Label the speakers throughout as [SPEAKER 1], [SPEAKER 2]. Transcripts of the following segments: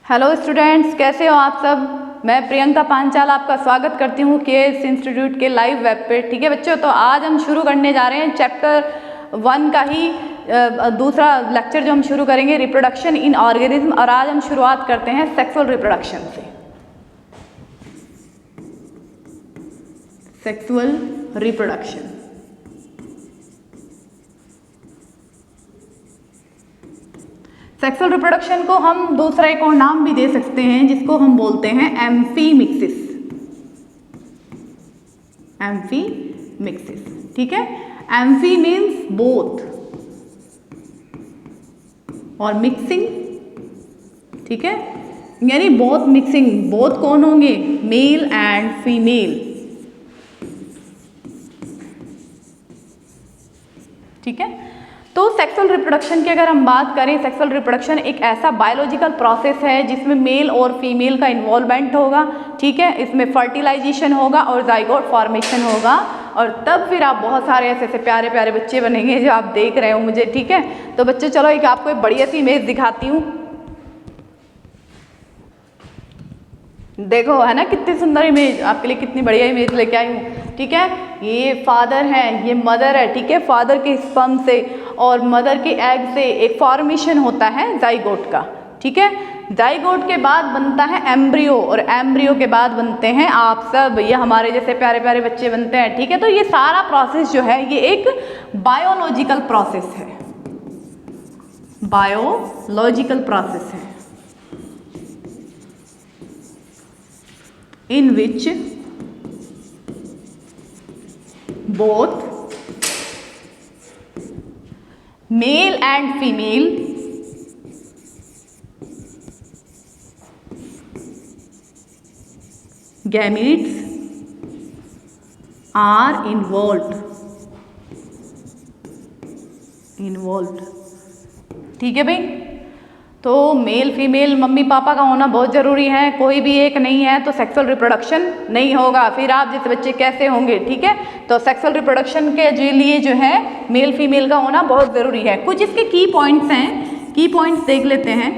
[SPEAKER 1] Hello students, कैसे हो आप सब। मैं प्रियंका पांचाल आपका स्वागत करती हूँ केएस इंस्टीट्यूट के लाइव वेब पे। ठीक है बच्चों, तो आज हम शुरू करने जा रहे हैं चैप्टर 1 का ही दूसरा लेक्चर जो हम शुरू करेंगे, रिप्रोडक्शन इन ऑर्गेनिज्म। और आज हम शुरुआत करते हैं सेक्सुअल रिप्रोडक्शन से। सेक्सुअल रिप्रोडक्शन, सेक्सुअल रिप्रोडक्शन को हम दूसरा एक और नाम भी दे सकते हैं जिसको हम बोलते हैं एम्फीमिक्सिस। एम्फीमिक्सिस, ठीक है। एम्फी मीन्स बोथ और मिक्सिंग, ठीक है, यानी बोथ मिक्सिंग। बोथ कौन होंगे? मेल एंड फीमेल, ठीक है। तो सेक्सुअल रिप्रोडक्शन की अगर हम बात करें, सेक्सुअल रिप्रोडक्शन एक ऐसा बायोलॉजिकल प्रोसेस है जिसमें मेल और फीमेल का इन्वॉल्वमेंट होगा, ठीक है। इसमें फर्टिलाइजेशन होगा और जाइगोट फॉर्मेशन होगा, और तब फिर आप बहुत सारे ऐसे ऐसे प्यारे प्यारे बच्चे बनेंगे जो आप देख रहे हो मुझे, ठीक है। तो बच्चों चलो एक आपको एक बढ़िया सी इमेज दिखाती हूँ। देखो, है ना कितनी सुंदर इमेज, आपके लिए कितनी बढ़िया इमेज लेके आई हूँ, ठीक है। ये फादर है, ये मदर है, ठीक है। फादर के स्पर्म से और मदर के एग से एक फॉर्मेशन होता है जाइगोट का, ठीक है। जाइगोट के बाद बनता है एम्ब्रियो, और एम्ब्रियो के बाद बनते हैं आप सब, ये हमारे जैसे प्यारे प्यारे बच्चे बनते हैं, ठीक है। तो ये सारा प्रोसेस जो है ये एक बायोलॉजिकल प्रोसेस है, बायोलॉजिकल प्रोसेस है, in which both male and female gametes are involved, ठीक है भाई। तो मेल फीमेल मम्मी पापा का होना बहुत ज़रूरी है, कोई भी एक नहीं है तो सेक्सुअल रिप्रोडक्शन नहीं होगा। फिर आप जैसे बच्चे कैसे होंगे, ठीक है। तो सेक्सुअल रिप्रोडक्शन के लिए जो है मेल फीमेल का होना बहुत ज़रूरी है। कुछ इसके की पॉइंट्स हैं, की पॉइंट्स देख लेते हैं,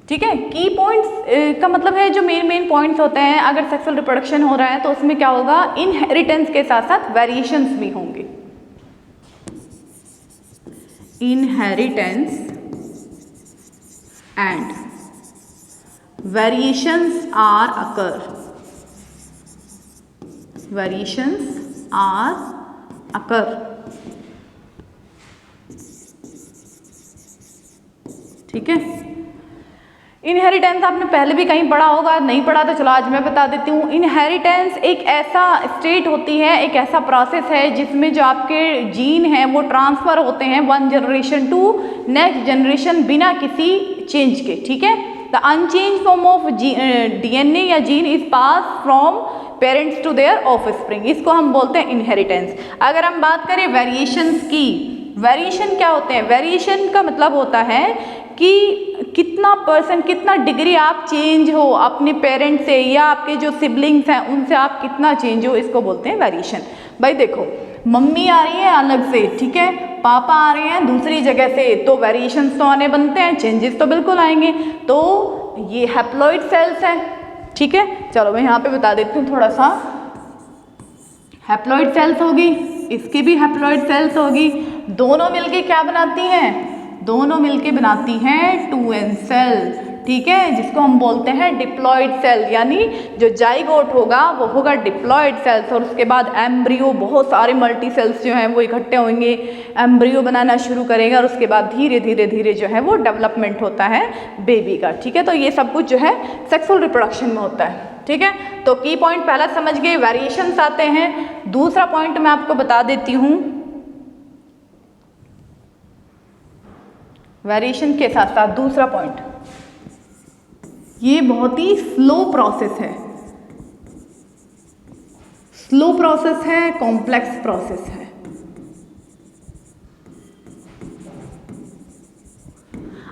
[SPEAKER 1] ठीक है। की पॉइंट्स का मतलब है जो मेन पॉइंट्स होते हैं अगर सेक्सुअल रिप्रोडक्शन हो रहा है तो उसमें क्या होगा, इनहेरिटेंस के साथ साथ वेरिएशंस भी होंगे। Inheritance and variations are occur. Variations are occur. ठीक है। इनहेरिटेंस आपने पहले भी कहीं पढ़ा होगा, नहीं पढ़ा तो चलो आज मैं बता देती हूँ। इनहेरिटेंस एक ऐसा स्टेट होती है, एक ऐसा प्रोसेस है जिसमें जो आपके जीन हैं वो ट्रांसफ़र होते हैं one generation to next generation बिना किसी चेंज के, ठीक है। The unchanged form of DNA या gene is pass from parents to their offspring, इसको हम बोलते हैं इनहेरिटेंस। अगर हम बात करें वेरिएशंस की, वेरिएशन क्या होते हैं? वेरिएशन का मतलब होता है कि कितना परसेंट, कितना डिग्री आप चेंज हो अपने पेरेंट्स से या आपके जो सिबलिंग्स हैं उनसे आप कितना चेंज हो, इसको बोलते हैं वेरिएशन। भाई देखो, मम्मी आ रही है अलग से, ठीक है, पापा आ रहे हैं दूसरी जगह से, तो वेरिएशंस तो आने बनते हैं, चेंजेस तो बिल्कुल आएंगे। तो ये हैप्लॉइड सेल्स हैं, ठीक है। चलो मैं यहाँ पे बता देती हूँ थोड़ा सा। हैप्लॉइड सेल्स होगी, इसकी भी हैप्लॉइड सेल्स होगी, दोनों मिलके क्या बनाती हैं? दोनों मिलके बनाती हैं 2n सेल, ठीक है, जिसको हम बोलते हैं डिप्लॉइड सेल। यानी जो जाइगोट होगा वो होगा डिप्लॉइड सेल्स, और उसके बाद एम्ब्रियो, बहुत सारे मल्टी सेल्स जो हैं वो इकट्ठे होंगे, एम्ब्रियो बनाना शुरू करेगा, और उसके बाद धीरे धीरे धीरे जो है वो डेवलपमेंट होता है बेबी का, ठीक है। तो ये सब कुछ जो है सेक्सुअल रिप्रोडक्शन में होता है, ठीक है। तो की पॉइंट पहला समझ गए, वेरिएशंस आते हैं। दूसरा पॉइंट मैं आपको बता देती हूँ, वेरिएशन के साथ साथ दूसरा पॉइंट, ये बहुत ही स्लो प्रोसेस है, स्लो प्रोसेस है, कॉम्प्लेक्स प्रोसेस है।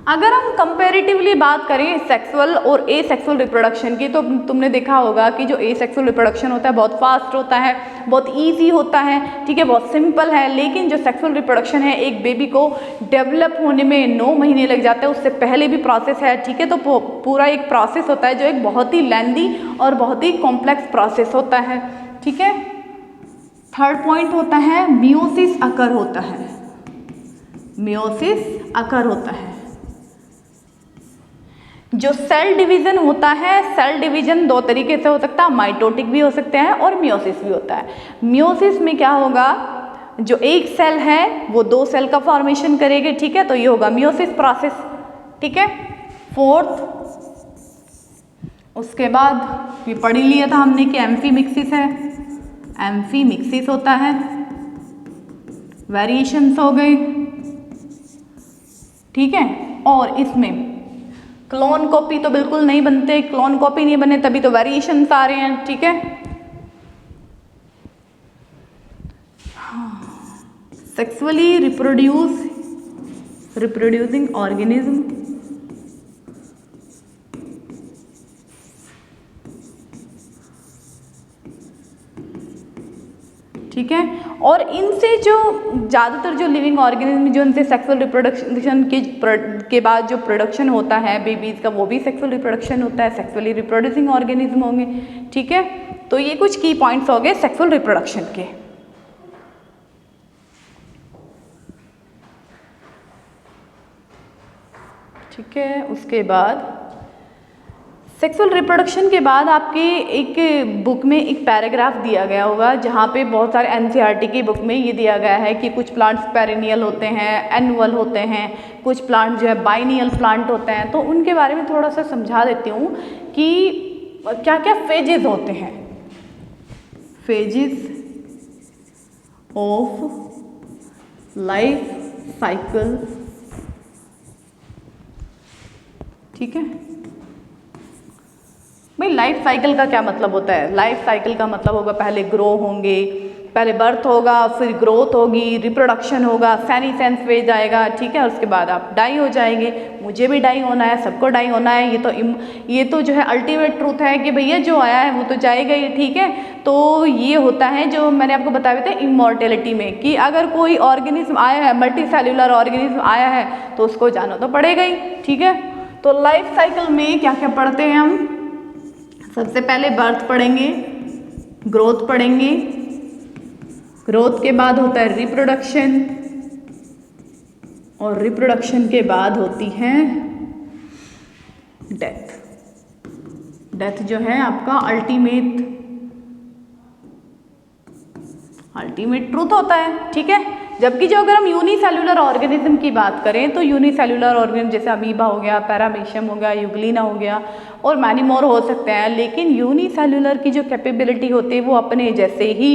[SPEAKER 1] अगर हम कंपैरेटिवली बात करें सेक्सुअल और ए सेक्सुअल रिप्रोडक्शन की, तो तुमने देखा होगा कि जो ए सेक्सुअल रिप्रोडक्शन होता है बहुत फास्ट होता है, बहुत इजी होता है, ठीक है, बहुत सिंपल है। लेकिन जो सेक्सुअल रिप्रोडक्शन है, एक बेबी को डेवलप होने में 9 महीने लग जाते हैं, उससे पहले भी प्रोसेस है, ठीक है। तो पूरा एक प्रोसेस होता है जो एक बहुत ही लेंदी और बहुत ही कॉम्प्लेक्स प्रोसेस होता है, ठीक है। थर्ड पॉइंट होता है मियोसिस अकर होता है, मियोसिस अकर होता है। जो सेल डिवीजन होता है, सेल डिवीजन 2 तरीके से हो सकता है, माइटोटिक भी हो सकते हैं और मियोसिस भी होता है। मियोसिस में क्या होगा, जो एक सेल है वो 2 सेल का फॉर्मेशन करेगी, ठीक है, तो ये होगा मियोसिस प्रोसेस, ठीक है। फोर्थ, उसके बाद ये पढ़ ही लिया था हमने कि एम्फीमिक्सिस है, एम्फीमिक्सिस होता है, वेरिएशंस हो गए, ठीक है। और इसमें क्लोन कॉपी तो बिल्कुल नहीं बनते, क्लोन कॉपी नहीं बने तभी तो वेरिएशंस आ रहे हैं, ठीक है। सेक्सुअली रिप्रोड्यूसिंग ऑर्गेनिज्म, ठीक है। और इनसे जो ज़्यादातर जो लिविंग ऑर्गेनिज्म जो इनसे सेक्सुअल रिप्रोडक्शन के बाद जो प्रोडक्शन होता है बेबीज़ का, वो भी सेक्सुअल रिप्रोडक्शन होता है, सेक्सुअली रिप्रोड्यूसिंग ऑर्गेनिज्म होंगे, ठीक है। तो ये कुछ की पॉइंट्स हो गए सेक्सुअल रिप्रोडक्शन के। ठीक है, उसके बाद सेक्सुअल रिप्रोडक्शन के बाद आपके एक बुक में एक पैराग्राफ दिया गया होगा, जहाँ पे बहुत सारे एनसीईआरटी की बुक में ये दिया गया है कि कुछ प्लांट्स पेरिनियल होते हैं, एनुअल होते हैं, कुछ प्लांट जो है बाइनियल प्लांट होते हैं। तो उनके बारे में थोड़ा सा समझा देती हूँ कि क्या क्या फेजेस होते हैं। फेजेस ऑफ लाइफ साइकिल, ठीक है भाई। लाइफ साइकिल का क्या मतलब होता है? लाइफ साइकिल का मतलब होगा पहले ग्रो होंगे, पहले बर्थ होगा, फिर ग्रोथ होगी, रिप्रोडक्शन होगा, सेनीसेंस फेज आएगा, ठीक है। उसके बाद आप डाई हो जाएंगे, मुझे भी डाई होना है, सबको डाई होना है। ये तो जो है अल्टीमेट ट्रूथ है कि भैया जो आया है वो तो जाएगा ही, ठीक है। तो ये होता है जो मैंने आपको बताया था इमॉर्टेलिटी में, कि अगर कोई ऑर्गेनिज्म आया है, मल्टी सेल्यूलर ऑर्गेनिज्म आया है तो उसको जाना तो पड़ेगा ही, ठीक है। तो लाइफ साइकिल में क्या क्या पढ़ते हैं हम? सबसे पहले बर्थ पढ़ेंगे, ग्रोथ पढ़ेंगे, ग्रोथ के बाद होता है रिप्रोडक्शन, और रिप्रोडक्शन के बाद होती है डेथ। डेथ जो है आपका अल्टीमेट ट्रूथ होता है, ठीक है। जबकि जो अगर हम यूनिसेल्युलर ऑर्गेनिज्म की बात करें तो यूनिसेल्युलर ऑर्गेनिज्म जैसे अमीबा हो गया, पैरामीशियम हो गया, यूग्लिना हो गया और मैनी मोर हो सकते हैं। लेकिन यूनिसेल्युलर की जो कैपेबिलिटी होती है वो अपने जैसे ही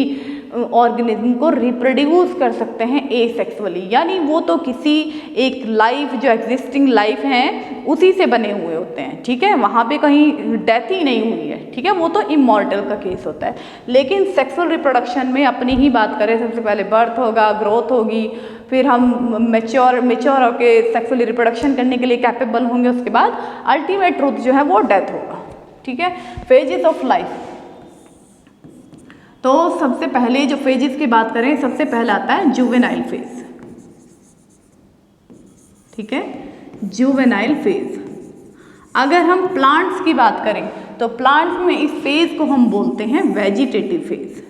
[SPEAKER 1] ऑर्गेनिज्म को रिप्रोड्यूस कर सकते हैं एसेक्सुअली, यानी वो तो किसी एक लाइफ जो एग्जिस्टिंग लाइफ है उसी से बने हुए होते हैं, ठीक है। वहाँ पे कहीं डेथ ही नहीं हुई है, ठीक है, वो तो इमॉर्टल का केस होता है। लेकिन सेक्सुअल रिप्रोडक्शन में अपनी ही बात करें, सबसे पहले बर्थ होगा, ग्रोथ होगी, फिर हम मेच्योर होकर सेक्सुअली रिप्रोडक्शन करने के लिए कैपेबल होंगे, उसके बाद अल्टीमेट ट्रूथ जो है वो डेथ होगा, ठीक है। फेजेस ऑफ लाइफ, तो सबसे पहले जो फेजेस की बात करें, सबसे पहला आता है जुवेनाइल फेज, ठीक है, जुवेनाइल फेज। अगर हम प्लांट्स की बात करें तो प्लांट्स में इस फेज को हम बोलते हैं वेजिटेटिव फेज,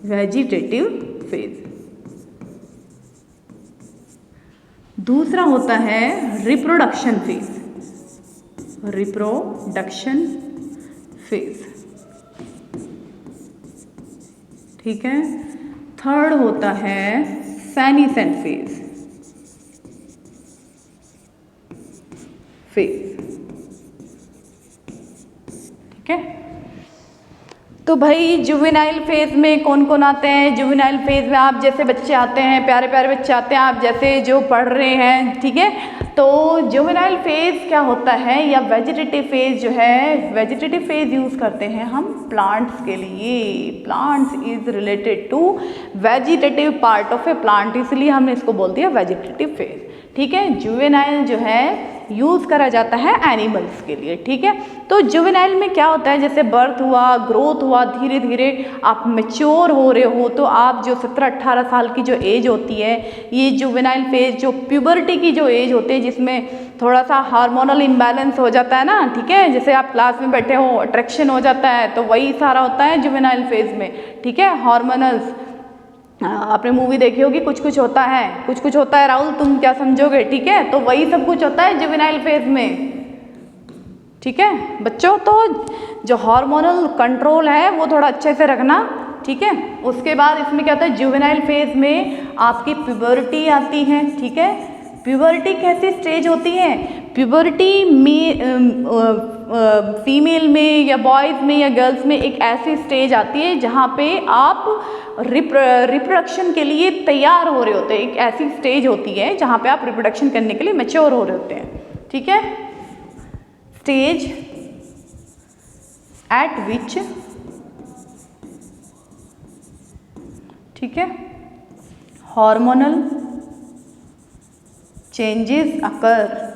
[SPEAKER 1] वेजिटेटिव फेज। दूसरा होता है रिप्रोडक्शन फेज, रिप्रोडक्शन फेज, ठीक है। थर्ड होता है सेनीसेंट फेज, ठीक है। तो भाई जुवेनाइल फेज में कौन कौन आते हैं? जुवेनाइल फेज में आप जैसे बच्चे आते हैं, प्यारे प्यारे बच्चे आते हैं, आप जैसे जो पढ़ रहे हैं, ठीक है। तो जुवेनाइल फेज क्या होता है, या वेजिटेटिव फेज जो है, वेजिटेटिव फेज यूज़ करते हैं हम प्लांट्स के लिए। Plants is related to vegetative part of a plant, इसलिए हमने इसको बोल दिया वेजिटेटिव फेज। ठीक है, जुवेनाइल जो है यूज़ करा जाता है एनिमल्स के लिए। ठीक है, तो जुवेनाइल में क्या होता है, जैसे बर्थ हुआ, ग्रोथ हुआ, धीरे धीरे आप मैच्योर हो रहे हो, तो आप जो 17-18 साल की जो एज होती है, ये जुवेनाइल फेज, जो प्यूबर्टी की जो एज होती है, जिसमें थोड़ा सा हार्मोनल इम्बैलेंस हो जाता है ना। ठीक है, जैसे आप क्लास में बैठे हो, अट्रैक्शन हो जाता है, तो वही सारा होता है जुवेनाइल फेज में। ठीक है, हार्मोनल्स, आपने मूवी देखी होगी, कुछ कुछ होता है, कुछ कुछ होता है, राहुल तुम क्या समझोगे। ठीक है, तो वही सब कुछ होता है जुवेनाइल फेज में। ठीक है बच्चों, तो जो हार्मोनल कंट्रोल है वो थोड़ा अच्छे से रखना। ठीक है, उसके बाद इसमें क्या होता है, जुवेनाइल फेज में आपकी प्यूबर्टी आती है। ठीक है, प्यूबर्टी कैसी स्टेज होती है, प्यूबर्टी में फीमेल में या बॉयज़ में या गर्ल्स में एक ऐसी स्टेज आती है जहाँ पे आप रिप्रोडक्शन के लिए तैयार हो रहे होते हैं। एक ऐसी स्टेज होती है जहाँ पे आप रिप्रोडक्शन करने के लिए मैच्योर हो रहे होते हैं। ठीक है, स्टेज एट विच, ठीक है, हार्मोनल चेंजेस अकर।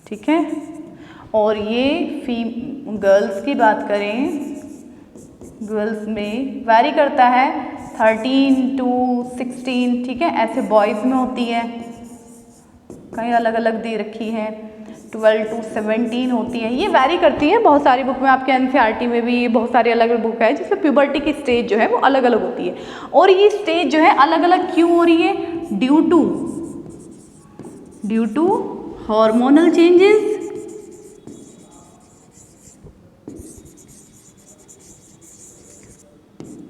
[SPEAKER 1] ठीक है, और ये गर्ल्स की बात करें, गर्ल्स में वैरी करता है 13 to 16। ठीक है, ऐसे बॉयज़ में होती है, कहीं अलग अलग दे रखी है, 12 to 17 होती है, ये वैरी करती है। बहुत सारी बुक में, आपके NCERT में भी बहुत सारी अलग अलग बुक है जिसमें प्यूबर्टी की स्टेज जो है वो अलग अलग होती है। और ये स्टेज जो है अलग अलग क्यों हो रही है, ड्यू टू हार्मोनल चेंजेस,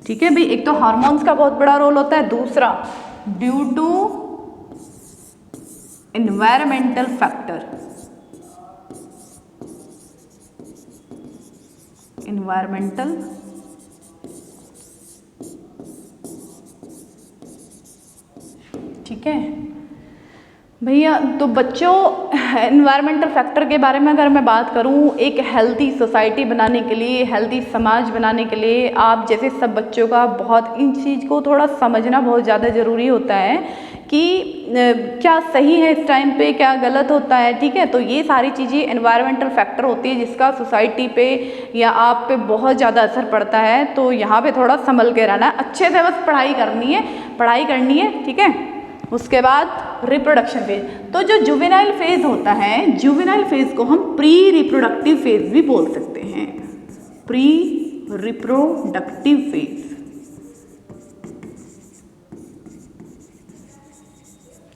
[SPEAKER 1] ठीक है भाई, एक तो हार्मोन्स का बहुत बड़ा रोल होता है, दूसरा due to environmental factor, environmental ठीक है भैया। तो बच्चों, एनवायरमेंटल फैक्टर के बारे में अगर मैं बात करूं, एक हेल्दी सोसाइटी बनाने के लिए, हेल्दी समाज बनाने के लिए आप जैसे सब बच्चों का बहुत इन चीज़ को थोड़ा समझना बहुत ज़्यादा ज़रूरी होता है कि क्या सही है इस टाइम पे, क्या गलत होता है। ठीक है, तो ये सारी चीज़ें एनवायरमेंटल फैक्टर होती है जिसका सोसाइटी पे या आप पे बहुत ज़्यादा असर पड़ता है। तो यहाँ पे थोड़ा संभल के रहना है, अच्छे से बस पढ़ाई करनी है, पढ़ाई करनी है। ठीक है, उसके बाद रिप्रोडक्शन फेज। तो जो जुवेनाइल फेज होता है, जुवेनाइल फेज को हम प्री रिप्रोडक्टिव फेज भी बोल सकते हैं, प्री रिप्रोडक्टिव फेज।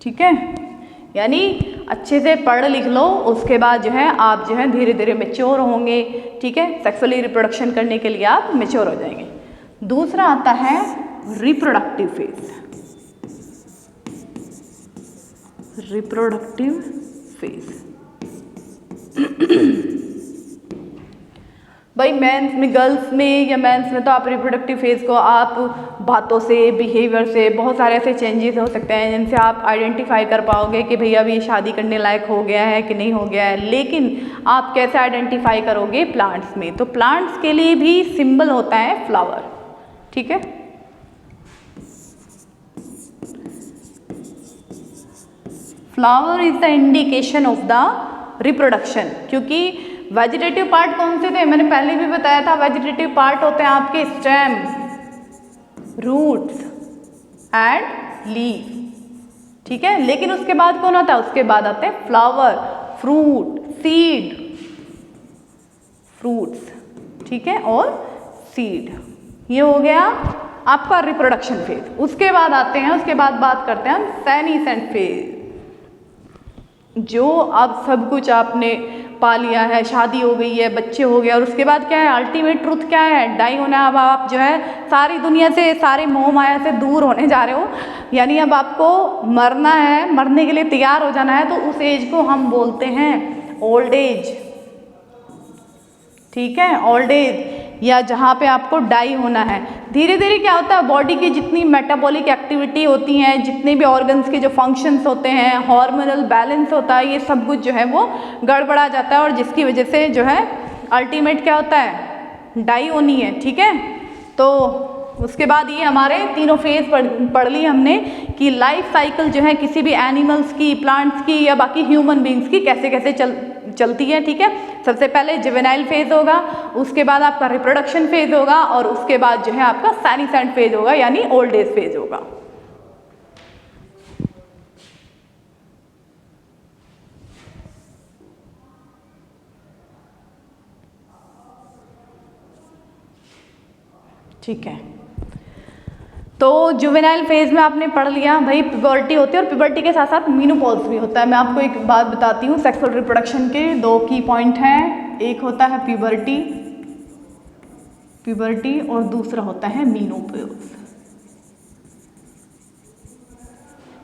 [SPEAKER 1] ठीक है, यानी अच्छे से पढ़ लिख लो, उसके बाद जो है आप जो है धीरे धीरे मैच्योर होंगे। ठीक है, सेक्सुअली रिप्रोडक्शन करने के लिए आप मैच्योर हो जाएंगे। दूसरा आता है रिप्रोडक्टिव फेज, रिप्रोडक्टिव फेज। भाई मेंस में, गर्ल्स में या मेंस में तो आप रिप्रोडक्टिव फेज को आप बातों से, बिहेवियर से, बहुत सारे ऐसे चेंजेस हो सकते हैं जिनसे आप आइडेंटिफाई कर पाओगे कि भैया अभी शादी करने लायक हो गया है कि नहीं हो गया है। लेकिन आप कैसे आइडेंटिफाई करोगे, प्लांट्स में। तो प्लांट्स के लिए भी सिंबल होता है फ्लावर। ठीक है, flower is the indication of the reproduction. क्योंकि वेजिटेटिव पार्ट कौन से थे, मैंने पहले भी बताया था, वेजिटेटिव पार्ट होते हैं आपके स्टेम, रूट्स एंड लीफ। ठीक है, लेकिन उसके बाद कौन आता है, उसके बाद आते हैं फ्लावर, फ्रूट, सीड, फ्रूट्स, ठीक है, और सीड। ये हो गया आपका रिप्रोडक्शन फेज। उसके बाद आते हैं, उसके बाद बात करते हैं हम सेनीसेंट फेज। जो अब सब कुछ आपने पा लिया है, शादी हो गई है, बच्चे हो गए, और उसके बाद क्या है, अल्टीमेट ट्रुथ क्या है, डाई होना। अब आप जो है सारी दुनिया से, सारे मोह माया से दूर होने जा रहे हो, यानी अब आपको मरना है, मरने के लिए तैयार हो जाना है। तो उस एज को हम बोलते हैं ओल्ड एज। ठीक है, ओल्ड एज, या जहाँ पे आपको डाई होना है। धीरे धीरे क्या होता है, बॉडी की जितनी मेटाबॉलिक एक्टिविटी होती हैं, जितने भी ऑर्गन्स के जो फंक्शंस होते हैं, हार्मोनल बैलेंस होता है, ये सब कुछ जो है वो गड़बड़ा जाता है और जिसकी वजह से जो है अल्टीमेट क्या होता है, डाई होनी है। ठीक है, तो उसके बाद ये हमारे तीनों फेज पढ़ ली हमने कि लाइफ साइकिल जो है किसी भी एनिमल्स की, प्लांट्स की या बाकी ह्यूमन बींग्स की कैसे कैसे चलती है। ठीक है, सबसे पहले जुवेनाइल फेज होगा, उसके बाद आपका रिप्रोडक्शन फेज होगा और उसके बाद जो है आपका सेनेसेंट फेज होगा यानी ओल्ड एज फेज होगा। ठीक है, तो जुवेनाइल फेज में आपने पढ़ लिया भाई प्यूबर्टी होती है और प्यूबर्टी के साथ साथ मेनोपॉज भी होता है। मैं आपको एक बात बताती हूँ, सेक्सुअल रिप्रोडक्शन के 2 की पॉइंट हैं, एक होता है प्यूबर्टी और दूसरा होता है मेनोपॉज।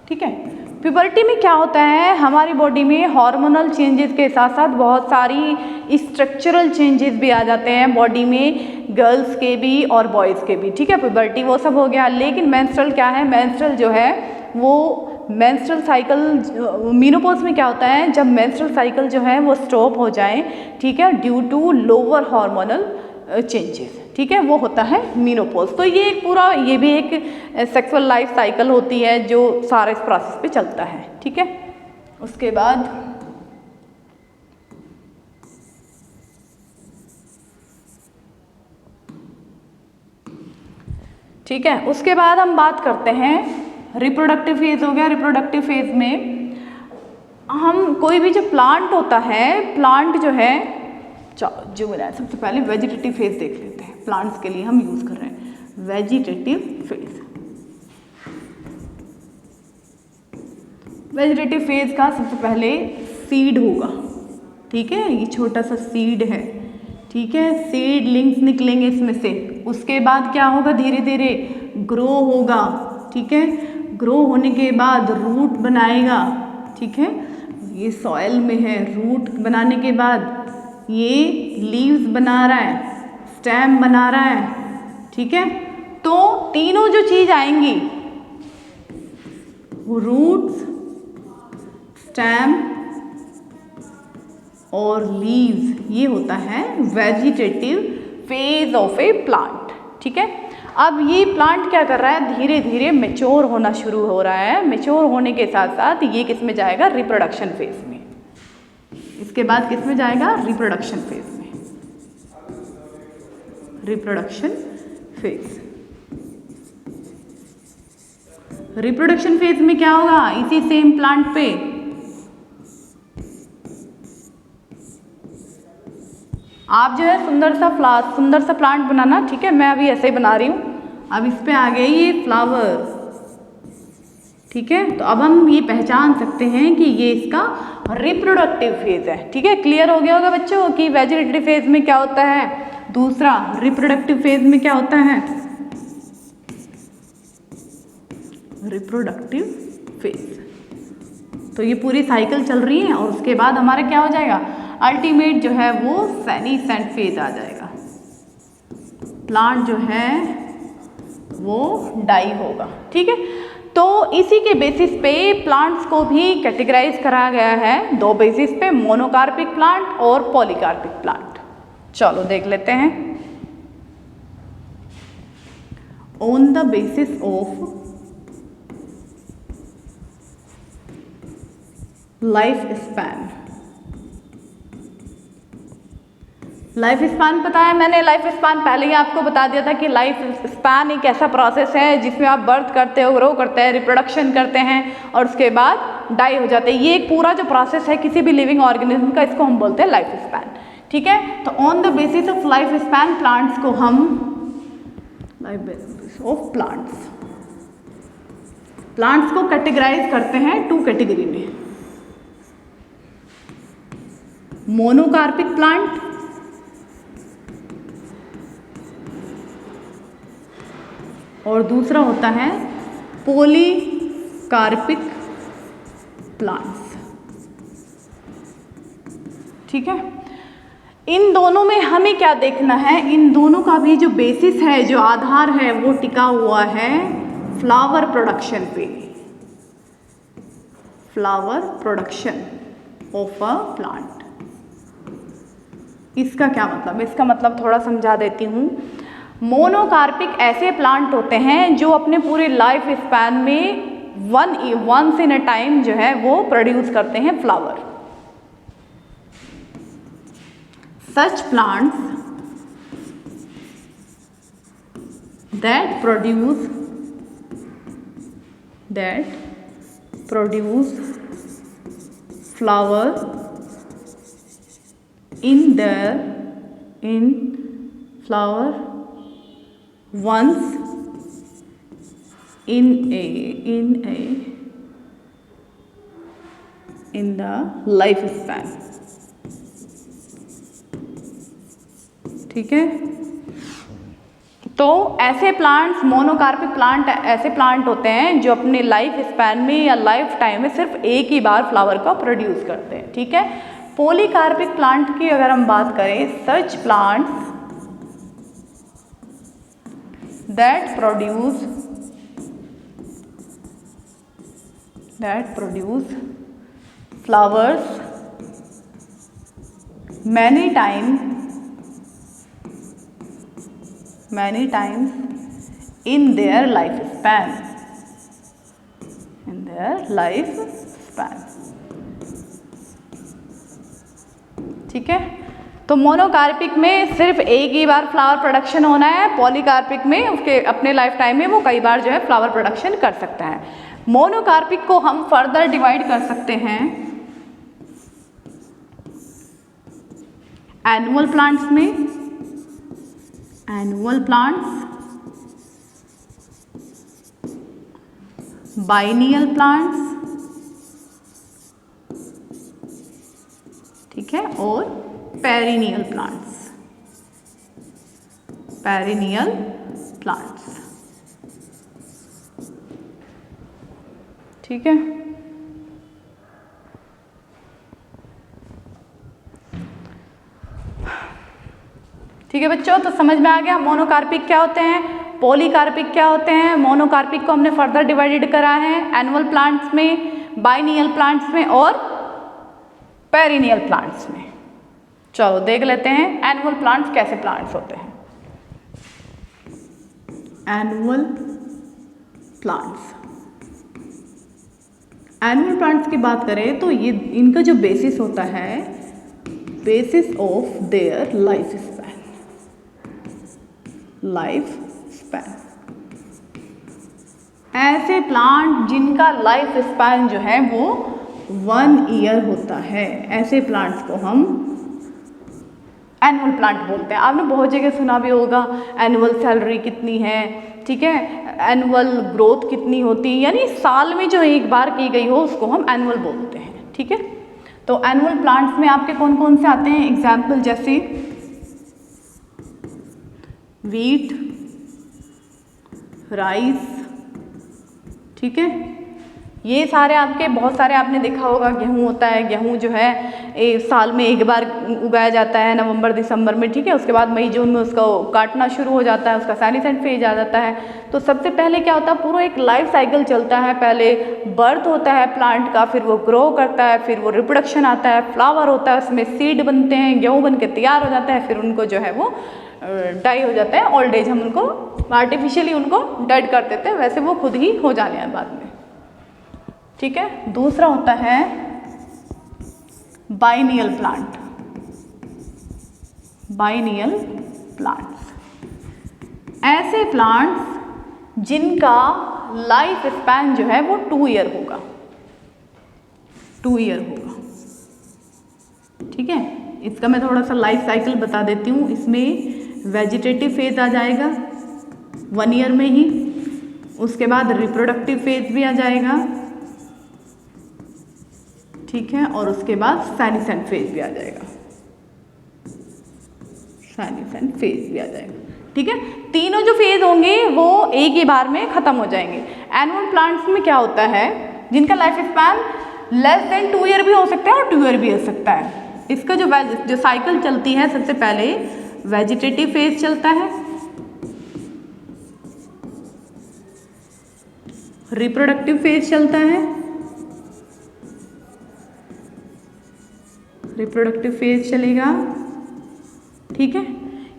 [SPEAKER 1] ठीक है, प्यूबर्टी में क्या होता है, हमारी बॉडी में हार्मोनल चेंजेस के साथ साथ बहुत सारी स्ट्रक्चरल चेंजेस भी आ जाते हैं बॉडी में, गर्ल्स के भी और बॉयज़ के भी। ठीक है, प्यूबर्टी वो सब हो गया, लेकिन मेंस्ट्रुअल क्या है, मेंस्ट्रुअल जो है वो मेंस्ट्रुअल साइकिल, मेनोपॉज में क्या होता है, जब मेंस्ट्रुअल साइकिल जो है वो स्टॉप हो जाए, ठीक है, due to lower hormonal changes, ठीक है, वो होता है मेनोपॉज। तो ये एक पूरा, ये भी एक सेक्सुअल लाइफ साइकिल होती है जो सारे इस प्रोसेस पे चलता है। ठीक है, उसके बाद ठीक है, उसके बाद हम बात करते हैं रिप्रोडक्टिव फेज हो गया। रिप्रोडक्टिव फेज में हम कोई भी जो प्लांट होता है, प्लांट जो है, जो मिला है, सबसे पहले वेजिटेटिव फेज देख लेते हैं। प्लांट्स के लिए हम यूज कर रहे हैं वेजिटेटिव फेज। वेजिटेटिव फेज का सबसे पहले सीड होगा। ठीक है, ये छोटा सा सीड है। ठीक है, सीड लिंक्स निकलेंगे इसमें से। उसके बाद क्या होगा, धीरे धीरे ग्रो होगा। ठीक है, ग्रो होने के बाद रूट बनाएगा। ठीक है, ये सॉइल में है, रूट बनाने के बाद ये लीव्स बना रहा है, स्टेम बना रहा है। ठीक है, तो तीनों जो चीज आएंगी, रूट्स, स्टेम और लीव्स, ये होता है vegetative phase of a plant. ठीक है, अब ये प्लांट क्या कर रहा है, धीरे धीरे मैच्योर होना शुरू हो रहा है। मैच्योर होने के साथ साथ ये किस में जाएगा, रिप्रोडक्शन फेज में। इसके बाद किस में जाएगा, रिप्रोडक्शन फेज में। रिप्रोडक्शन फेज, रिप्रोडक्शन फेज में क्या होगा, इसी सेम प्लांट पे आप जो है सुंदर सा प्लांट बनाना। ठीक है, मैं अभी ऐसे ही बना रही हूँ। अब इस पे आ गए ये फ्लावर। ठीक है, तो अब हम ये पहचान सकते हैं कि ये इसका रिप्रोडक्टिव फेज है। ठीक है, क्लियर हो गया होगा बच्चों कि वेजिटेटिव फेज में क्या होता है, दूसरा रिप्रोडक्टिव फेज में क्या होता है, रिप्रोडक्टिव फेज। तो ये पूरी साइकिल चल रही है और उसके बाद हमारा क्या हो जाएगा, अल्टीमेट जो है वो सेनेसेंट फेज आ जाएगा। प्लांट जो है वो डाई होगा। ठीक है, तो इसी के बेसिस पे प्लांट्स को भी कैटेगराइज करा गया है 2 बेसिस पे, मोनोकार्पिक प्लांट और पॉलीकार्पिक प्लांट। चलो देख लेते हैं। On the basis of life span. Life span पता है, मैंने लाइफ स्पैन पहले ही आपको बता दिया था कि लाइफ स्पैन एक ऐसा प्रोसेस है जिसमें आप बर्थ करते हो, ग्रो करते हैं, रिप्रोडक्शन करते हैं और उसके बाद डाई हो जाते हैं। ये एक पूरा जो प्रोसेस है किसी भी लिविंग ऑर्गेनिज्म का, इसको हम बोलते हैं लाइफ स्पैन। ठीक है, तो on the basis of life span plants को हम, लाइफ बेसिस ऑफ प्लांट्स को कैटेगराइज करते हैं 2 कैटेगरी में, मोनोकार्पिक प्लांट और दूसरा होता है पॉलीकार्पिक प्लांट्स। ठीक है, इन दोनों में हमें क्या देखना है, इन दोनों का भी जो बेसिस है, जो आधार है, वो टिका हुआ है फ्लावर प्रोडक्शन पे, flower production of a plant. इसका क्या मतलब है, इसका मतलब थोड़ा समझा देती हूँ। मोनोकार्पिक ऐसे प्लांट होते हैं जो अपने पूरे लाइफ स्पैन में वंस इन अ टाइम जो है वो प्रोड्यूस करते हैं flower. Such plants that produce flower in flower once in the life span। ठीक है, तो ऐसे प्लांट्स, मोनोकार्पिक प्लांट ऐसे प्लांट होते हैं जो अपने लाइफ स्पैन में या लाइफ टाइम में सिर्फ एक ही बार फ्लावर को प्रोड्यूस करते हैं। ठीक है, पॉलीकार्पिक प्लांट की अगर हम बात करें, सच plants that produce flowers many times in their lifespan। ठीक है, तो मोनोकार्पिक में सिर्फ एक ही बार फ्लावर प्रोडक्शन होना है, पॉलीकार्पिक में उसके अपने लाइफ टाइम में वो कई बार जो है फ्लावर प्रोडक्शन कर सकता है। मोनोकार्पिक को हम फर्दर डिवाइड कर सकते हैं एनुअल प्लांट्स में, एनुअल प्लांट्स, बाइनियल प्लांट्स, ठीक है, और पेरिनियल प्लांट्स, ठीक है। ठीक है बच्चों, तो समझ में आ गया मोनोकार्पिक क्या होते हैं, पॉलीकार्पिक क्या होते हैं। मोनोकार्पिक को हमने फर्दर डिवाइडेड करा है एनुअल प्लांट्स में, बाइनियल प्लांट्स में और पेरिनियल प्लांट्स में। चलो देख लेते हैं एनुअल प्लांट्स कैसे प्लांट्स होते हैं। एनुअल प्लांट्स की बात करें तो ये इनका जो बेसिस होता है, basis of their life span, ऐसे प्लांट जिनका लाइफ स्पैन जो है वो 1 ईयर होता है, ऐसे प्लांट्स को हम एनुअल प्लांट बोलते हैं। आपने बहुत जगह सुना भी होगा एनुअल सैलरी कितनी है, ठीक है, एनुअल ग्रोथ कितनी होती है, यानी साल में जो एक बार की गई हो उसको हम एनुअल बोलते हैं। ठीक है, तो एनुअल प्लांट्स में आपके कौन कौन से आते हैं एग्जाम्पल, जैसे वीट, राइस, ठीक है, ये सारे आपके, बहुत सारे आपने देखा होगा गेहूँ होता है, गेहूँ जो है साल में एक बार उगाया जाता है नवंबर दिसंबर में, ठीक है, उसके बाद मई जून में उसका काटना शुरू हो जाता है, उसका सैनिसेंट फेज आ जाता है। तो सबसे पहले क्या होता है, पूरा एक लाइफ साइकिल चलता है, पहले बर्थ होता है प्लांट का, फिर वो ग्रो करता है, फिर वो रिप्रोडक्शन आता है, फ्लावर होता है, उसमें सीड बनते हैं, गेहूँ बन के तैयार हो जाता है, फिर उनको जो है वो डाई हो जाता है, ओल्ड एज, हम उनको आर्टिफिशियली उनको डेड कर देते हैं, वैसे वो खुद ही हो जाने हैं बाद में। ठीक है, दूसरा होता है बाइनियल प्लांट्स, ऐसे प्लांट्स जिनका लाइफ स्पैन जो है वो 2 ईयर होगा, ठीक है। इसका मैं थोड़ा सा लाइफ साइकिल बता देती हूँ। इसमें वेजिटेटिव फेज आ जाएगा 1 ईयर में ही, उसके बाद रिप्रोडक्टिव फेज भी आ जाएगा, ठीक है, और उसके बाद सैनिसेंट फेज भी आ जाएगा, ठीक है। तीनों जो फेज होंगे वो एक ही बार में खत्म हो जाएंगे। एनुअल प्लांट्स में क्या होता है, जिनका life span less than 2 year भी हो सकता है और 2 ईयर भी हो सकता है, इसका जो साइकिल चलती है, सबसे पहले वेजिटेटिव फेज चलता है, रिप्रोडक्टिव फेज चलता है, रिप्रोडक्टिव फेज चलेगा, ठीक है।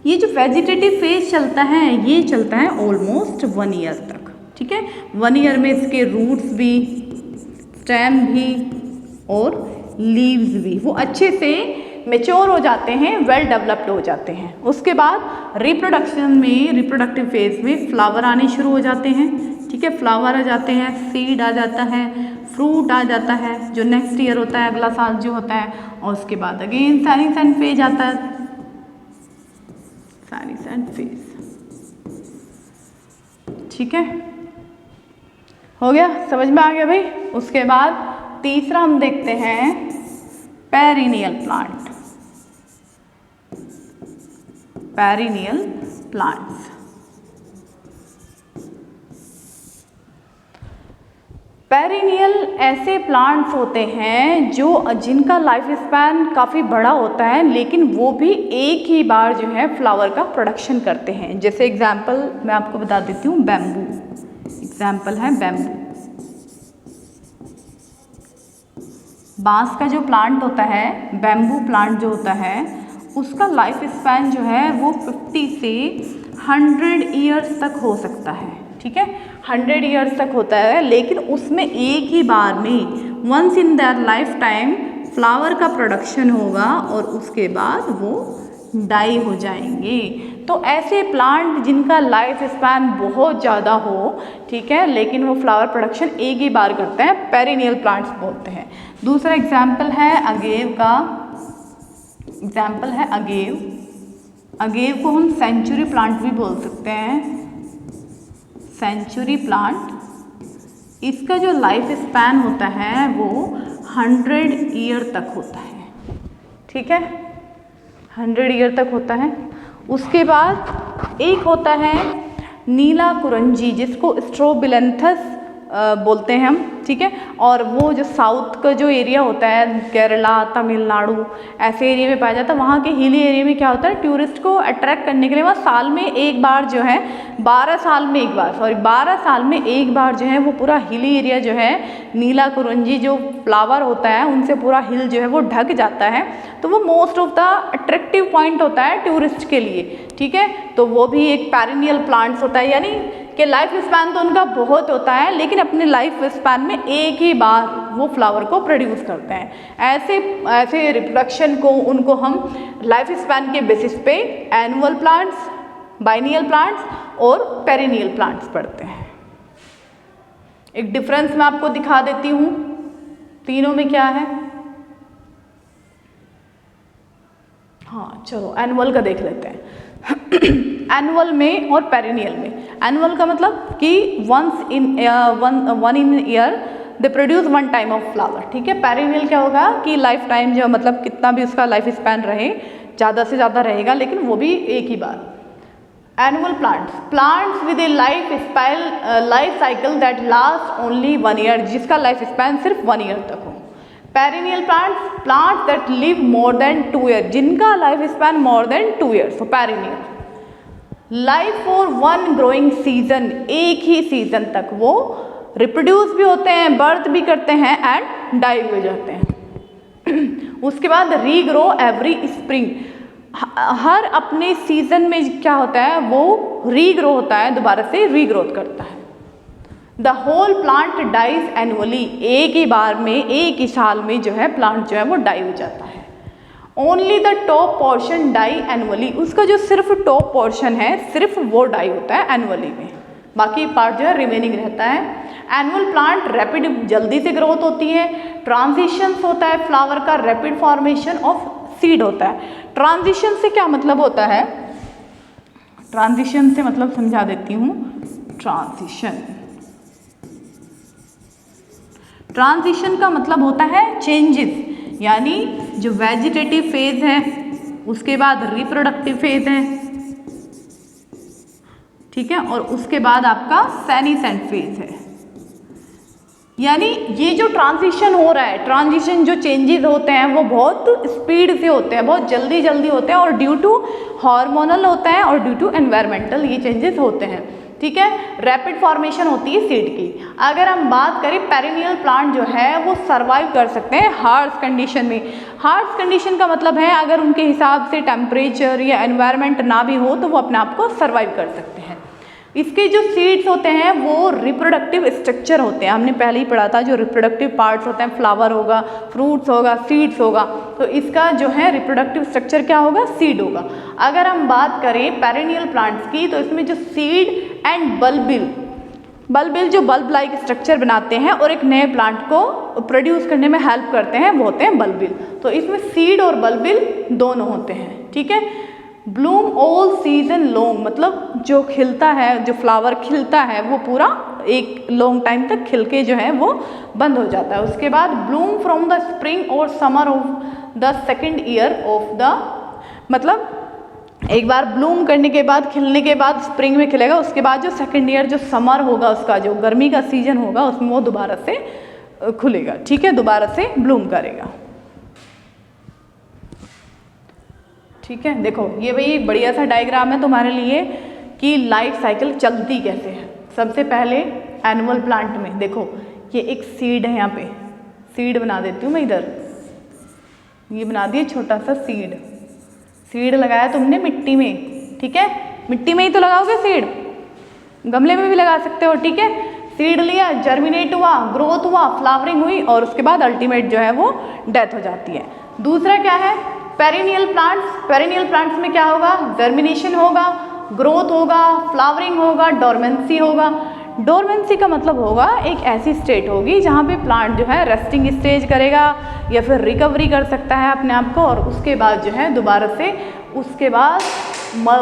[SPEAKER 1] ये जो वेजिटेटिव फेज चलता है ये चलता है ऑलमोस्ट 1 ईयर तक, ठीक है। 1 ईयर में इसके रूट्स भी, स्टेम भी और लीव्स भी वो अच्छे से मेच्योर हो जाते हैं, वेल डेवलप्ड हो जाते हैं। उसके बाद रिप्रोडक्टिव फेज में फ्लावर आने शुरू हो जाते हैं, ठीक है। फ्लावर आ जाते हैं, सीड आ जाता है, फ्रूट आ जाता है, जो नेक्स्ट ईयर होता है, अगला साल जो होता है। और उसके बाद अगेन सेनेसेंट फेज आता है, सेनेसेंट फेज, ठीक है। हो गया, समझ में आ गया भाई। उसके बाद तीसरा हम देखते हैं perennial plant, perennial plants. Perennial ऐसे प्लांट्स होते हैं जिनका लाइफ स्पैन काफ़ी बड़ा होता है, लेकिन वो भी एक ही बार जो है फ्लावर का प्रोडक्शन करते हैं। जैसे एग्जांपल मैं आपको बता देती हूँ, बैम्बू एग्जांपल है बैम्बू। बांस का जो प्लांट होता है, बैम्बू प्लांट जो होता है, उसका लाइफ स्पैन जो है वो 50 से 100 ईयर्स तक हो सकता है, ठीक है। 100 ईयर्स तक होता है, लेकिन उसमें एक ही बार में once in their life time flower का प्रोडक्शन होगा और उसके बाद वो डाई हो जाएंगे। तो ऐसे प्लांट जिनका लाइफ स्पैन बहुत ज़्यादा हो, ठीक है, लेकिन वो फ्लावर प्रोडक्शन एक ही बार करते हैं, पेरिनियल प्लांट्स बोलते हैं। दूसरा एग्जाम्पल है अगेव का, एग्जाम्पल है अगेव। अगेव को हम सेंचुरी प्लांट भी बोल सकते हैं, सेंचुरी प्लांट। इसका जो लाइफ स्पैन होता है वो 100 ईयर तक होता है, ठीक है, 100 ईयर तक होता है। उसके बाद एक होता है नीला कुरंजी, जिसको स्ट्रोबिलेंथस बोलते हैं हम, ठीक है। और वो जो साउथ का जो एरिया होता है, केरला, तमिलनाडु, ऐसे एरिया में पाया जाता है। वहाँ के हिली एरिया में क्या होता है, टूरिस्ट को अट्रैक्ट करने के लिए वहाँ साल में एक बार जो है 12 साल में एक बार जो है वो पूरा हिली एरिया जो है, नीला कुरंजी जो फ्लावर होता है उनसे पूरा हिल जो है वो ढक जाता है। तो वो most of the attractive point होता है टूरिस्ट के लिए, ठीक है। तो वो भी एक पेरिनियल प्लांट्स होता है, यानी कि लाइफ स्पैन तो उनका बहुत होता है, लेकिन अपने लाइफ स्पैन में एक ही बार वो फ्लावर को प्रोड्यूस करते हैं। ऐसे रिप्रोडक्शन को उनको हम लाइफ स्पैन के बेसिस पे एनुअल प्लांट्स, बाइनियल प्लांट्स और पेरिनियल प्लांट्स पढ़ते हैं। एक डिफरेंस मैं आपको दिखा देती हूँ तीनों में क्या है। हाँ चलो एनुअल का देख लेते हैं। एनुअल में और पेरिनियल में, एनुअल का मतलब कि one in year they produce 1 time of flower, ठीक है। पेरिनियल क्या होगा कि लाइफ टाइम जो मतलब कितना भी उसका लाइफ स्पैन रहे, ज़्यादा से ज़्यादा रहेगा, लेकिन वो भी एक ही बार। Annual plants with a life cycle that last only 1 year, जिसका लाइफ स्पैन सिर्फ 1 ईयर तक हो। Perennial plants that live more than 2 year, जिनका life span more than 2 years हो, perennial. Life for 1 growing season, एक ही सीजन तक वो रिप्रोड्यूस भी होते हैं, बर्थ भी करते हैं एंड डाई भी हो जाते हैं। उसके बाद रीग्रो एवरी स्प्रिंग, हर अपने सीजन में क्या होता है वो रीग्रो होता है, दोबारा से रीग्रोथ करता है। The whole plant dies annually, एक ही बार में, एक ही साल में जो है प्लांट जो है वो डाई हो जाता है। Only the top portion die annually, उसका जो सिर्फ टॉप पोर्शन है सिर्फ वो डाई होता है एनुअली में, बाकी पार्ट जो है रिमेनिंग रहता है। एनुअल प्लांट रैपिड, जल्दी से ग्रोथ होती है। ट्रांजिशंस होता है फ्लावर का, रैपिड फॉर्मेशन ऑफ सीड होता है। ट्रांजिशन से क्या मतलब होता है, ट्रांजिशन से मतलब समझा देती हूँ। ट्रांजिशन का मतलब होता है चेंजेस, यानी जो वेजिटेटिव फेज है उसके बाद रिप्रोडक्टिव फेज है, ठीक है, और उसके बाद आपका सेनीसेंट फेज है। यानी ये जो ट्रांजिशन हो रहा है, ट्रांजिशन जो चेंजेस होते हैं वो बहुत स्पीड से होते हैं, बहुत जल्दी जल्दी होते हैं, और ड्यू टू हार्मोनल होता है और ड्यू टू एनवायरमेंटल ये चेंजेस होते हैं। ठीक है, रैपिड फॉर्मेशन होती है सीड की। अगर हम बात करें पेरिनियल प्लांट जो है वो सर्वाइव कर सकते हैं हार्श कंडीशन में। हार्श कंडीशन का मतलब है अगर उनके हिसाब से टेम्परेचर या एनवायरनमेंट ना भी हो तो वो अपने आप को सर्वाइव कर सकते हैं। इसके जो सीड्स होते हैं वो रिप्रोडक्टिव स्ट्रक्चर होते हैं, हमने पहले ही पढ़ा था, जो रिप्रोडक्टिव पार्ट्स होते हैं, फ्लावर होगा, फ्रूट्स होगा, सीड्स होगा, तो इसका जो है रिप्रोडक्टिव स्ट्रक्चर क्या होगा, सीड होगा। अगर हम बात करें पेरिनियल प्लांट्स की तो इसमें जो सीड एंड बल्बिल जो बल्ब लाइक स्ट्रक्चर बनाते हैं और एक नए प्लांट को प्रोड्यूस करने में हेल्प करते हैं वो होते हैं बल्बिल। तो इसमें सीड और बल्बिल दोनों होते हैं। ठीक है, ब्लूम ऑल सीजन लॉन्ग, मतलब जो खिलता है, जो फ्लावर खिलता है वो पूरा एक लॉन्ग टाइम तक खिल के जो है वो बंद हो जाता है। उसके बाद ब्लूम फ्रॉम द स्प्रिंग और summer of the second year of the, मतलब एक बार ब्लूम करने के बाद, खिलने के बाद स्प्रिंग में खिलेगा, उसके बाद जो सेकेंड ईयर जो समर होगा, उसका जो गर्मी का सीजन होगा उसमें वो दोबारा से खुलेगा। ठीक है, दोबारा से ब्लूम करेगा। ठीक है, देखो ये भाई एक बढ़िया सा डायग्राम है तुम्हारे लिए कि लाइफ साइकिल चलती कैसे है। सबसे पहले एनुअल प्लांट में देखो ये एक सीड है, यहाँ पे सीड बना देती हूँ मैं, इधर ये बना दिए छोटा सा सीड लगाया तुमने मिट्टी में। ठीक है, मिट्टी में ही तो लगाओगे सीड, गमले में भी लगा सकते हो। ठीक है, सीड लिया, जर्मिनेट हुआ, ग्रोथ हुआ, फ्लावरिंग हुई और उसके बाद अल्टीमेट जो है वो डेथ हो जाती है। दूसरा क्या है, पेरिनियल प्लांट्स में क्या होगा, जर्मिनेशन होगा, ग्रोथ होगा, फ्लावरिंग होगा, डोरमेंसी होगा। डोरमेंसी का मतलब होगा एक ऐसी स्टेट होगी जहाँ पे प्लांट जो है रेस्टिंग स्टेज करेगा या फिर रिकवरी कर सकता है अपने आप को, और उसके बाद जो है दोबारा से उसके बाद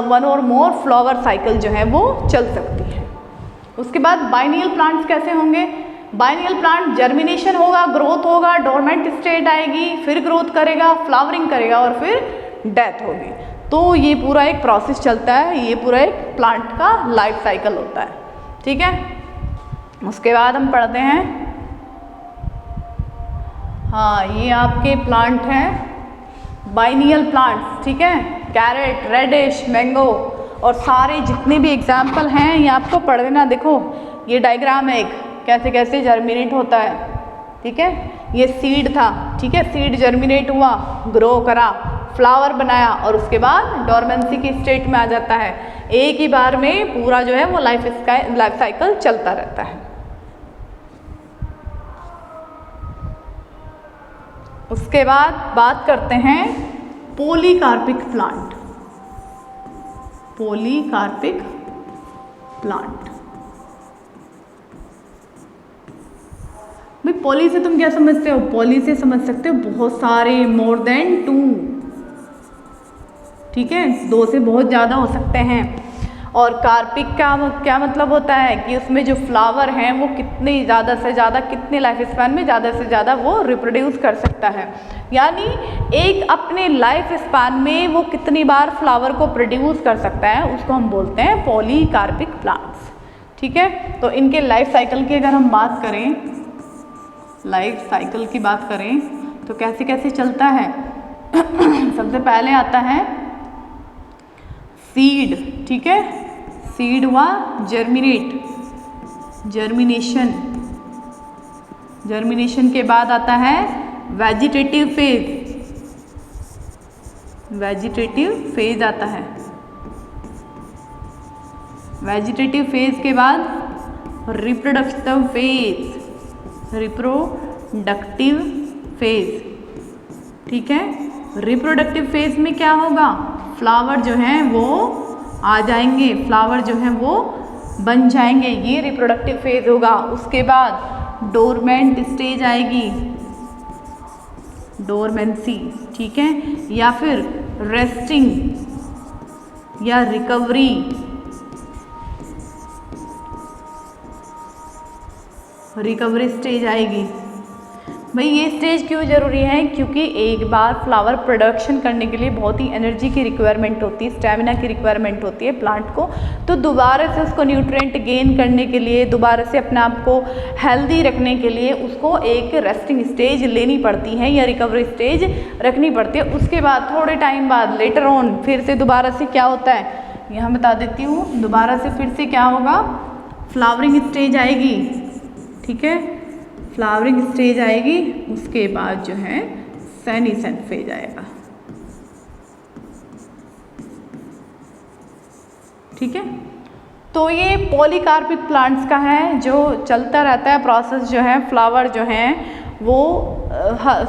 [SPEAKER 1] वन और मोर फ्लावर साइकिल जो है वो चल सकती है। उसके बाद बाइनियल प्लांट्स कैसे होंगे, बाइनियल प्लांट जर्मिनेशन होगा, ग्रोथ होगा, डोरमेंट स्टेट आएगी, फिर ग्रोथ करेगा, फ्लावरिंग करेगा और फिर डेथ होगी। तो ये पूरा एक प्रोसेस चलता है, ये पूरा एक प्लांट का लाइफ साइकिल होता है। ठीक है, उसके बाद हम पढ़ते हैं, हाँ ये आपके प्लांट हैं बाइनियल प्लांट्स। ठीक है, कैरेट, रेडिश, मैंगो और सारे जितने भी एग्जाम्पल हैं ये आपको पढ़ लेना। देखो ये डायग्राम है एक, कैसे कैसे जर्मिनेट होता है। ठीक है, ये सीड था। ठीक है, सीड जर्मिनेट हुआ, ग्रो करा, फ्लावर बनाया और उसके बाद डोरमेंसी की स्टेट में आ जाता है। एक ही बार में पूरा जो है वो लाइफ साइकिल चलता रहता है। उसके बाद बात करते हैं पॉलीकार्पिक प्लांट। पॉलीकार्पिक प्लांट भाई, पॉली से तुम क्या समझते हो, पॉली से समझ सकते हो बहुत सारे, मोर देन 2। ठीक है, 2 से बहुत ज़्यादा हो सकते हैं। और कार्पिक का क्या मतलब होता है कि उसमें जो फ्लावर हैं वो कितने ज़्यादा से ज़्यादा, कितने लाइफ स्पैन में ज़्यादा से ज़्यादा वो रिप्रोड्यूस कर सकता है। यानी एक अपने लाइफ स्पैन में वो कितनी बार फ्लावर को प्रोड्यूस कर सकता है, उसको हम बोलते हैं पॉलीकार्पिक प्लांट्स। ठीक है, तो इनके लाइफ साइकिल की अगर हम बात करें, लाइफ साइकिल की बात करें तो कैसे कैसे चलता है। सबसे पहले आता है सीड। ठीक है, सीड हुआ, जर्मिनेशन के बाद आता है वेजिटेटिव फेज आता है। वेजिटेटिव फेज के बाद रिप्रोडक्टिव फेज। ठीक है, रिप्रोडक्टिव फेज में क्या होगा, फ्लावर जो हैं वो आ जाएंगे, फ्लावर जो हैं वो बन जाएंगे, ये रिप्रोडक्टिव फेज होगा। उसके बाद डोरमेंट स्टेज आएगी, डोरमेंसी। ठीक है, या फिर रेस्टिंग या रिकवरी स्टेज आएगी। भाई ये स्टेज क्यों ज़रूरी है? क्योंकि एक बार फ्लावर प्रोडक्शन करने के लिए बहुत ही एनर्जी की रिक्वायरमेंट होती है, स्टेमिना की रिक्वायरमेंट होती है प्लांट को। तो दोबारा से उसको न्यूट्रिएंट गेन करने के लिए, दोबारा से अपने आप को हेल्दी रखने के लिए उसको एक रेस्टिंग स्टेज लेनी पड़ती है या रिकवरी स्टेज रखनी पड़ती है। उसके बाद थोड़े टाइम बाद लेटर ऑन फिर से दोबारा से क्या होता है, यहाँ बता देती हूँ। दोबारा से फिर से क्या होगा, फ्लावरिंग स्टेज आएगी, ठीक है, फ्लावरिंग स्टेज आएगी। उसके बाद जो है सेनेसेंट फेज आएगा, ठीक है। तो ये पॉलीकार्पिक प्लांट्स का है, जो चलता रहता है प्रोसेस जो है। फ्लावर जो है वो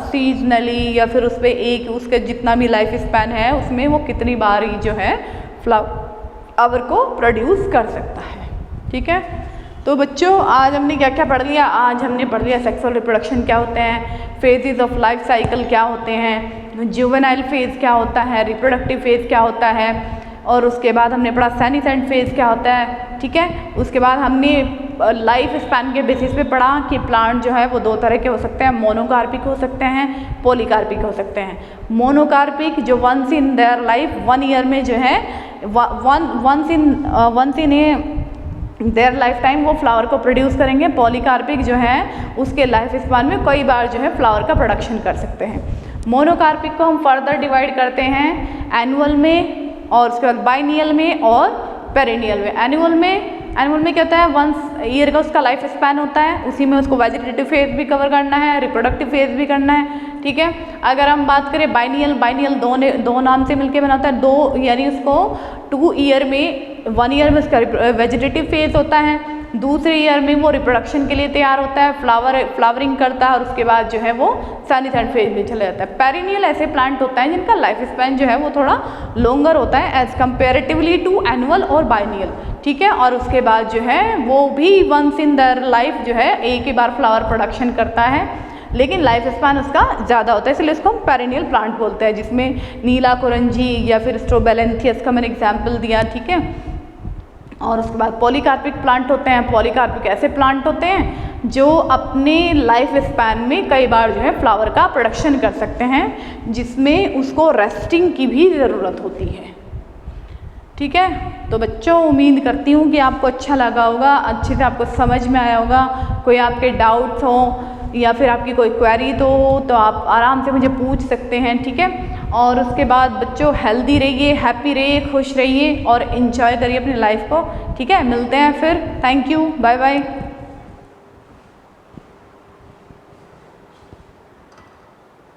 [SPEAKER 1] सीजनली या फिर उस पर एक उसके जितना भी लाइफ स्पैन है उसमें वो कितनी बार ही जो है फ्लावर को प्रोड्यूस कर सकता है, ठीक है। तो बच्चों आज हमने क्या क्या पढ़ लिया? आज हमने पढ़ लिया सेक्सुअल रिप्रोडक्शन क्या होते हैं, फेजेस ऑफ लाइफ साइकिल क्या होते हैं, जुवेनाइल फेज क्या होता है, रिप्रोडक्टिव फेज क्या होता है, और उसके बाद हमने पढ़ा सेनेसेंट फेज क्या होता है, ठीक है। उसके बाद हमने लाइफ स्पैन के बेसिस पे पढ़ा कि प्लांट जो है वो दो तरह के हो सकते हैं, मोनोकार्पिक हो सकते हैं, पॉलीकार्पिक हो सकते हैं। मोनोकार्पिक जो once in their life 1 year में जो है once in a their life time वो फ्लावर को प्रोड्यूस करेंगे। पॉलीकार्पिक जो है उसके लाइफ स्पान में कई बार जो है फ्लावर का प्रोडक्शन कर सकते हैं। मोनोकार्पिक को हम फर्दर डिवाइड करते हैं एनुअल में और उसके बाद बाइनियल में और पेरेनियल में। एनुअल में क्या होता है, 1 ईयर का उसका लाइफ स्पैन होता है, उसी में उसको वेजिटेटिव फेज भी कवर करना है, रिप्रोडक्टिव फेज भी करना है, ठीक है। अगर हम बात करें बाइनियल दो नाम से मिलकर बना होता है, दो यानी उसको 2 ईयर में 1 ईयर में उसका वेजिटेटिव फेज होता है, दूसरे ईयर में वो रिप्रोडक्शन के लिए तैयार होता है, फ्लावरिंग करता है और उसके बाद जो है वो सेनेसेंट फेज में चला जाता है। पेरिनियल ऐसे प्लांट होता है जिनका लाइफ स्पैन जो है वो थोड़ा लॉन्गर होता है एज कंपेरेटिवली टू एनुअल और बाइनियल, ठीक है। और उसके बाद जो है वो भी वंस इन देयर लाइफ जो है एक ही बार फ्लावर प्रोडक्शन करता है, लेकिन लाइफ स्पैन उसका ज़्यादा होता है, इसलिए उसको हम पेरिनियल प्लांट बोलते हैं, जिसमें नीला कुरंजी या फिर स्ट्रोबेलेंथियस का मैंने एग्जाम्पल दिया, ठीक है। और उसके बाद पॉलीकार्पिक प्लांट होते हैं। पॉलीकार्पिक ऐसे प्लांट होते हैं जो अपने लाइफ स्पैन में कई बार जो है फ्लावर का प्रोडक्शन कर सकते हैं, जिसमें उसको रेस्टिंग की भी ज़रूरत होती है, ठीक है। तो बच्चों उम्मीद करती हूँ कि आपको अच्छा लगा होगा, अच्छे से आपको समझ में आया होगा। कोई आपके डाउट्स हो या फिर आपकी कोई क्वेरी तो आप आराम से मुझे पूछ सकते हैं, ठीक है। और उसके बाद बच्चों हेल्दी रहिए, हैप्पी रहिए, खुश रहिए और इन्जॉय करिए अपनी लाइफ को, ठीक है। मिलते हैं फिर, थैंक यू, बाय बाय।